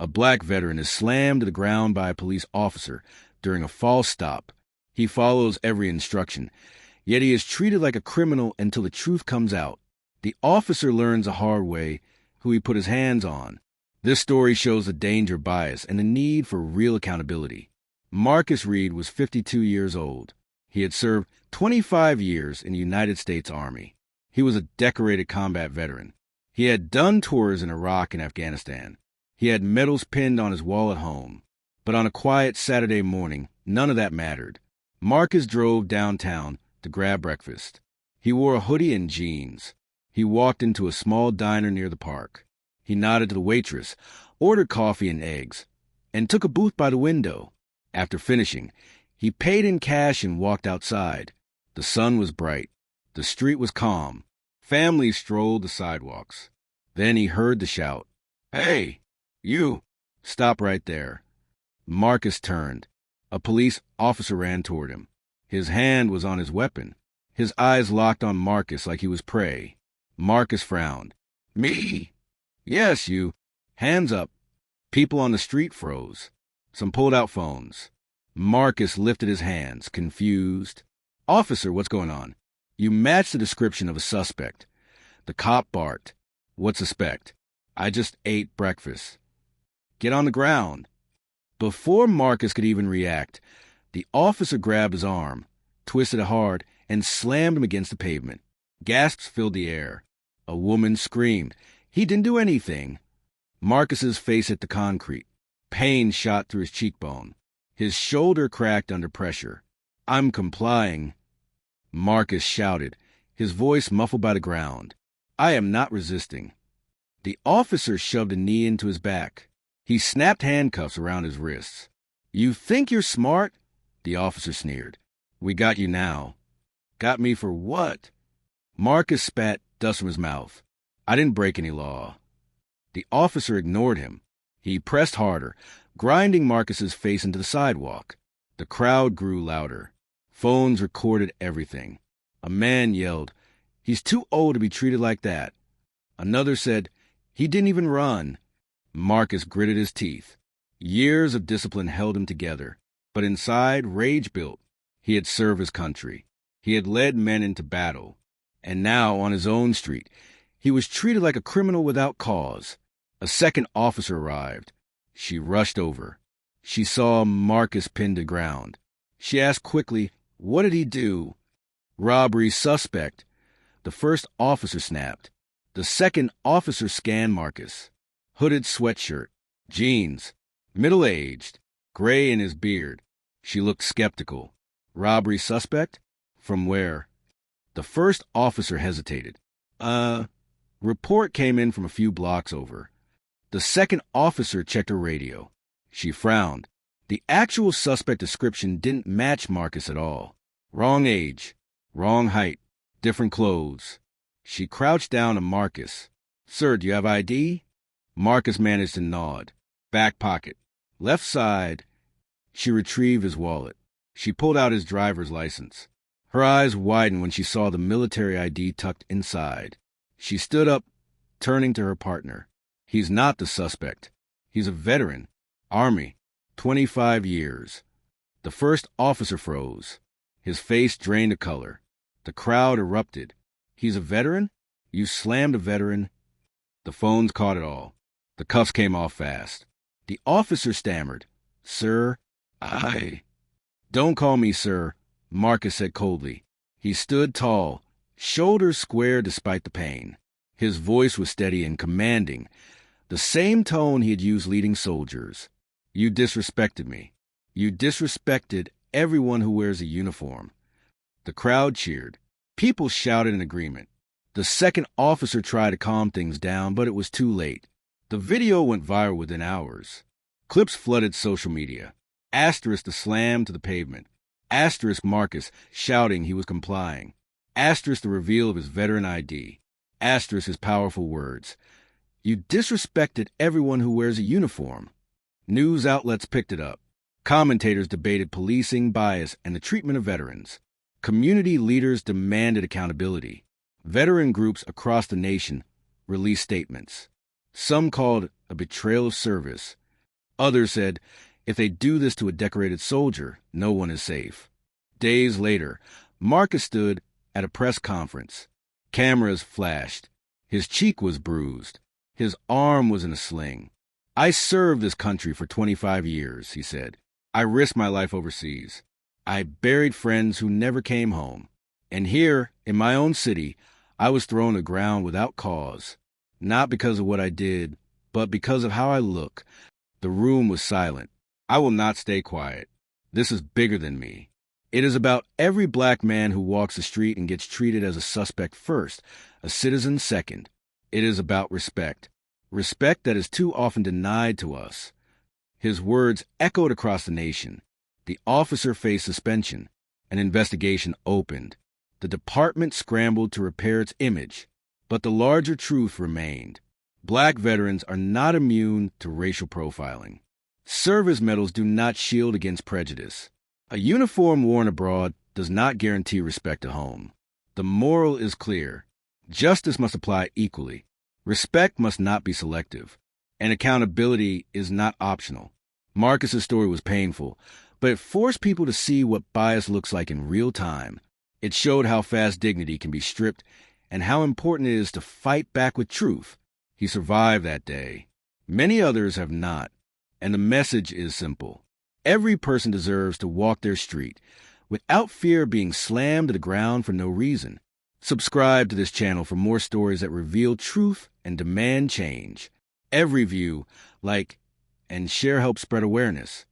A black veteran is slammed to the ground by a police officer during a false stop. He follows every instruction, yet he is treated like a criminal until the truth comes out. The officer learns the hard way who he put his hands on. This story shows the danger of bias and the need for real accountability. Marcus Reed was 52 years old. He had served 25 years in the United States Army. He was a decorated combat veteran. He had done tours in Iraq and Afghanistan. He had medals pinned on his wall at home. But on a quiet Saturday morning, none of that mattered. Marcus drove downtown to grab breakfast. He wore a hoodie and jeans. He walked into a small diner near the park. He nodded to the waitress, ordered coffee and eggs, and took a booth by the window. After finishing, he paid in cash and walked outside. The sun was bright. The street was calm. Families strolled the sidewalks. Then he heard the shout, "Hey, you! Stop right there." Marcus turned. A police officer ran toward him. His hand was on his weapon. His eyes locked on Marcus like he was prey. Marcus frowned. "Me?" "Yes, you. Hands up." People on the street froze. Some pulled out phones. Marcus lifted his hands, confused. "Officer, what's going on?" "You match the description of a suspect." The cop barked. "What suspect?" "I just ate breakfast." "Get on the ground." Before Marcus could even react, the officer grabbed his arm, twisted it hard, and slammed him against the pavement. Gasps filled the air. A woman screamed. He didn't do anything. Marcus's face hit the concrete. Pain shot through his cheekbone. His shoulder cracked under pressure. "I'm complying," Marcus shouted, his voice muffled by the ground. "I am not resisting." The officer shoved a knee into his back. He snapped handcuffs around his wrists. "You think you're smart?" the officer sneered. "We got you now." "Got me for what?" Marcus spat dust from his mouth. "I didn't break any law." The officer ignored him. He pressed harder, grinding Marcus's face into the sidewalk. The crowd grew louder. Phones recorded everything. A man yelled, "He's too old to be treated like that." Another said, "He didn't even run." Marcus gritted his teeth. Years of discipline held him together, but inside, rage built. He had served his country. He had led men into battle. And now, on his own street, he was treated like a criminal without cause. A second officer arrived. She rushed over. She saw Marcus pinned to the ground. She asked quickly, "What did he do?" "Robbery suspect." The first officer snapped. The second officer scanned Marcus. Hooded sweatshirt, jeans, middle-aged, gray in his beard. She looked skeptical. "Robbery suspect? From where?" The first officer hesitated. Report came in from a few blocks over." The second officer checked her radio. She frowned. The actual suspect description didn't match Marcus at all. Wrong age, wrong height, different clothes. She crouched down to Marcus. "Sir, do you have ID?" Marcus managed to nod. "Back pocket. Left side." She retrieved his wallet. She pulled out his driver's license. Her eyes widened when she saw the military ID tucked inside. She stood up, turning to her partner. "He's not the suspect. He's a veteran. Army. 25 years. The first officer froze. His face drained of color. The crowd erupted. "He's a veteran? You slammed a veteran?" The phones caught it all. The cuffs came off fast. The officer stammered, "Sir, "Don't call me sir," Marcus said coldly. He stood tall, shoulders square despite the pain. His voice was steady and commanding, the same tone he had used leading soldiers. "You disrespected me. You disrespected everyone who wears a uniform." The crowd cheered. People shouted in agreement. The second officer tried to calm things down, but it was too late. The video went viral within hours. Clips flooded social media. Asterisk the slam to the pavement. Asterisk Marcus shouting he was complying. Asterisk the reveal of his veteran ID. Asterisk his powerful words. "You disrespected everyone who wears a uniform." News outlets picked it up. Commentators debated policing, bias, and the treatment of veterans. Community leaders demanded accountability. Veteran groups across the nation released statements. Some called a betrayal of service. Others said, if they do this to a decorated soldier, no one is safe. Days later, Marcus stood at a press conference. Cameras flashed. His cheek was bruised. His arm was in a sling. I served this country for 25 years, he said. I risked my life overseas. I buried friends who never came home. And here, in my own city, I was thrown to the ground without cause. Not because of what I did, but because of how I look. The room was silent. I will not stay quiet. This is bigger than me. It is about every black man who walks the street and gets treated as a suspect first, a citizen second. It is about respect. Respect that is too often denied to us. His words echoed across the nation. The officer faced suspension. An investigation opened. The department scrambled to repair its image. But the larger truth remained. Black veterans are not immune to racial profiling. Service medals do not shield against prejudice. A uniform worn abroad does not guarantee respect at home. The moral is clear. Justice must apply equally. Respect must not be selective. And accountability is not optional. Marcus's story was painful, but it forced people to see what bias looks like in real time. It showed how fast dignity can be stripped and how important it is to fight back with truth. He survived that day. Many others have not. And the message is simple. Every person deserves to walk their street without fear of being slammed to the ground for no reason. Subscribe to this channel for more stories that reveal truth and demand change. Every view, like, and share helps spread awareness.